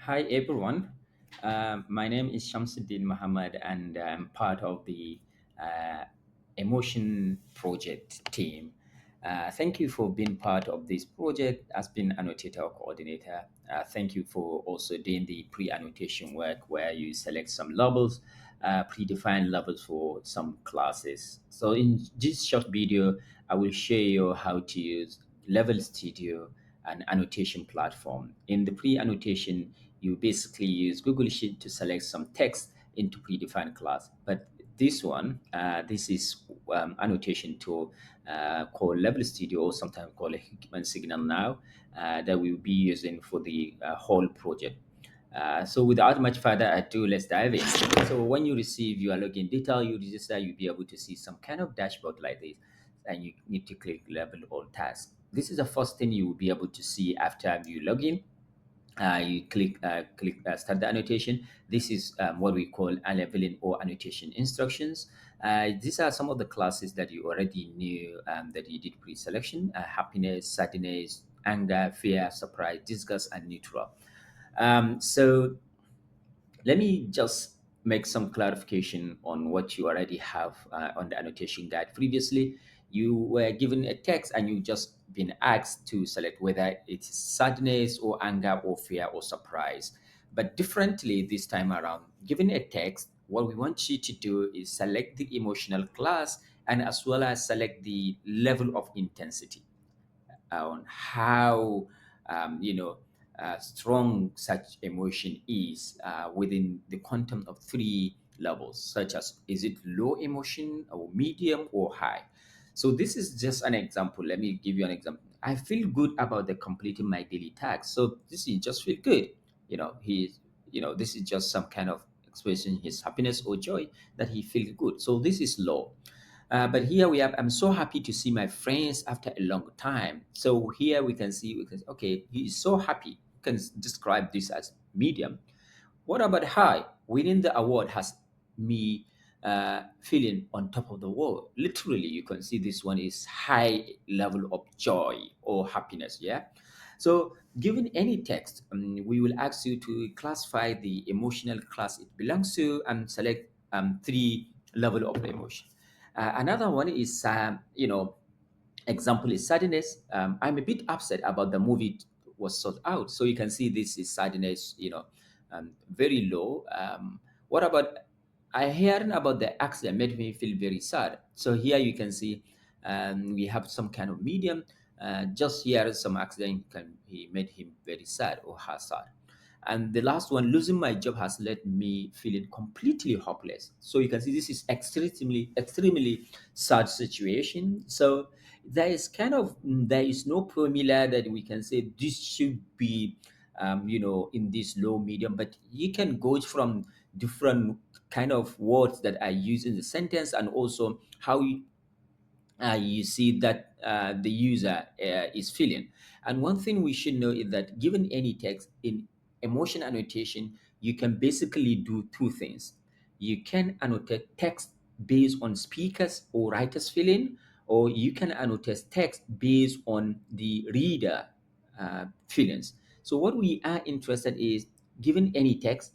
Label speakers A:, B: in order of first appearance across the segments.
A: Hi everyone. My name is Shamsuddin Muhammad, and I'm part of the uh, Emotion Project team. Thank you for being part of this project as being annotator or coordinator. Thank you for also doing the pre-annotation work where you select some levels, predefined levels for some classes. So in this short video, I will show you how to use Level Studio, an annotation platform. In the pre-annotation, you basically use Google Sheet to select some text into predefined class. But this is annotation tool called Level Studio, or sometimes called a Hickman Signal now, that we'll be using for the whole project. So without much further ado, let's dive in. So when you receive your login detail, you register, you'll be able to see some kind of dashboard like this, and you need to click level all tasks. This is the first thing you will be able to see after you log in. You click start the annotation. This is what we call a leveling or annotation instructions. These are some of the classes that you already knew, that you did pre-selection: happiness, sadness, anger, fear, surprise, disgust, and neutral. So let me just make some clarification on what you already have on the annotation guide. Previously, you were given a text and you just been asked to select whether it's sadness or anger or fear or surprise. But differently this time around, given a text, what we want you to do is select the emotional class and as well as select the level of intensity on how strong such emotion is within the quantum of three levels, such as is it low emotion or medium or high. So this is just an example. Let me give you an example. I feel good about the completing my daily tasks. So this is just feel good. This is just some kind of expressing his happiness or joy that he feels good. So this is low. But here we have, I'm so happy to see my friends after a long time. So here we can see, okay, he is so happy. You can describe this as medium. What about high? Winning the award has me feeling on top of the world. Literally, you can see this one is high level of joy or happiness. Yeah. So, given any text, we will ask you to classify the emotional class it belongs to and select three level of emotion. Another one is, example is sadness. I'm a bit upset about the movie was sold out. So you can see this is sadness, very low. What about I hearing about the accident made me feel very sad. So here you can see we have some kind of medium. Just here some accident he made him very sad or her sad. And the last one, losing my job has led me feeling completely hopeless. So you can see this is extremely sad situation. So there is no formula that we can say this should be in this low medium, but you can go from different kind of words that are used in the sentence, and also how you see that the user is feeling. And one thing we should know is that given any text in emotion annotation, you can basically do two things. You can annotate text based on speakers or writer's feeling, or you can annotate text based on the reader feelings. So what we are interested is, given any text,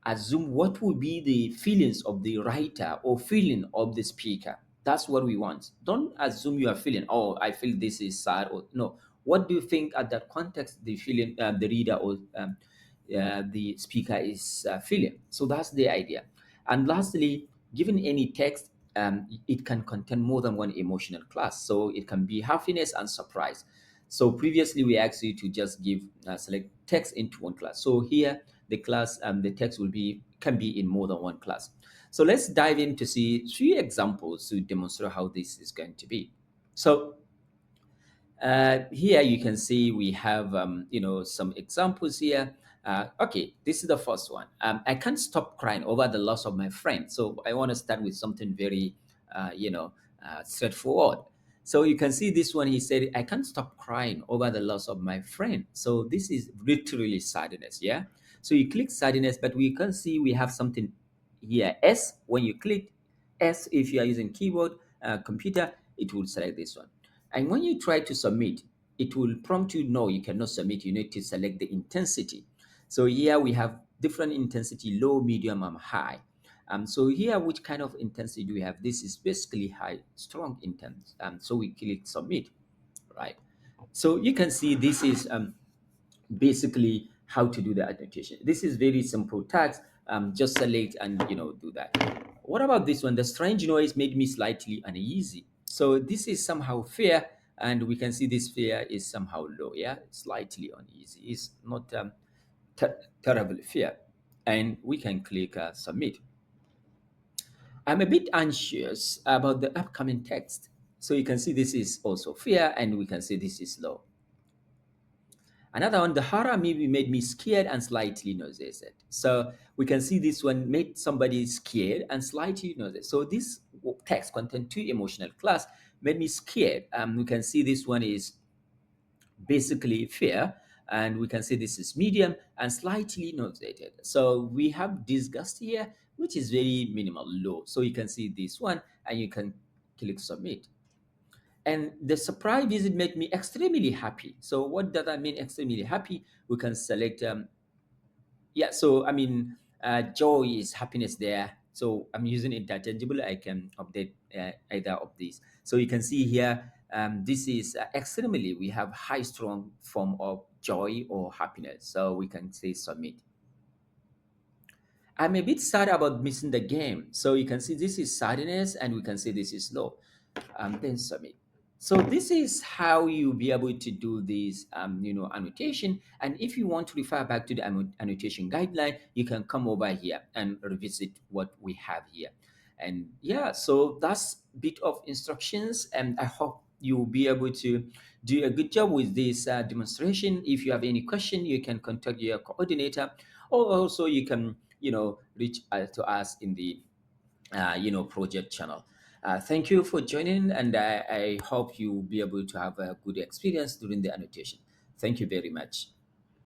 A: assume what would be the feelings of the writer or feeling of the speaker. That's what we want. Don't assume you are feeling, oh, I feel this is sad, or no. What do you think at that context the feeling, the reader or the speaker is feeling? So that's the idea. And lastly, given any text, it can contain more than one emotional class. So it can be happiness and surprise. So previously we asked you to just give select text into one class. So here the text will be can be in more than one class. So let's dive in to see three examples to demonstrate how this is going to be. So here you can see we have some examples here. Okay, this is the first one. I can't stop crying over the loss of my friend. So I want to start with something very straightforward. So you can see this one. He said, I can't stop crying over the loss of my friend. So this is literally sadness. Yeah. So you click sadness, but we can see we have something here. S, when you click S, if you are using keyboard, computer, it will select this one. And when you try to submit, it will prompt you, no, you cannot submit. You need to select the intensity. So here we have different intensity, low, medium, and high. So here, which kind of intensity do we have? This is basically high, strong intense. So we click submit, right? So you can see this is basically how to do the annotation. This is very simple task. Just select and do that. What about this one? The strange noise made me slightly uneasy. So this is somehow fair, and we can see this fear is somehow low. Yeah, slightly uneasy. It's not terribly fair, and we can click submit. I'm a bit anxious about the upcoming text. So you can see this is also fair, and we can see this is low. Another one, the horror movie made me scared and slightly nauseous. So we can see this one made somebody scared and slightly nauseous. So this text content two emotional class made me scared. We can see this one is basically fear, and we can see this is medium and slightly nauseated. So we have disgust here, which is very minimal, low. So you can see this one, and you can click submit. And the surprise visit made me extremely happy. So what does that mean, extremely happy? We can select yeah, so I mean, joy is happiness there. So I'm using interchangeable. I can update either of these. So you can see here, this is extremely, we have high strong form of joy or happiness. So we can say submit. I'm a bit sad about missing the game. So you can see this is sadness, and we can see this is low. Then submit. So this is how you'll be able to do this, annotation. And if you want to refer back to the annotation guideline, you can come over here and revisit what we have here. And yeah, so that's bit of instructions, and I hope you'll be able to do a good job with this demonstration. If you have any question, you can contact your coordinator, or also you can, reach out to us in the project channel. Thank you for joining, and I hope you'll be able to have a good experience during the annotation. Thank you very much.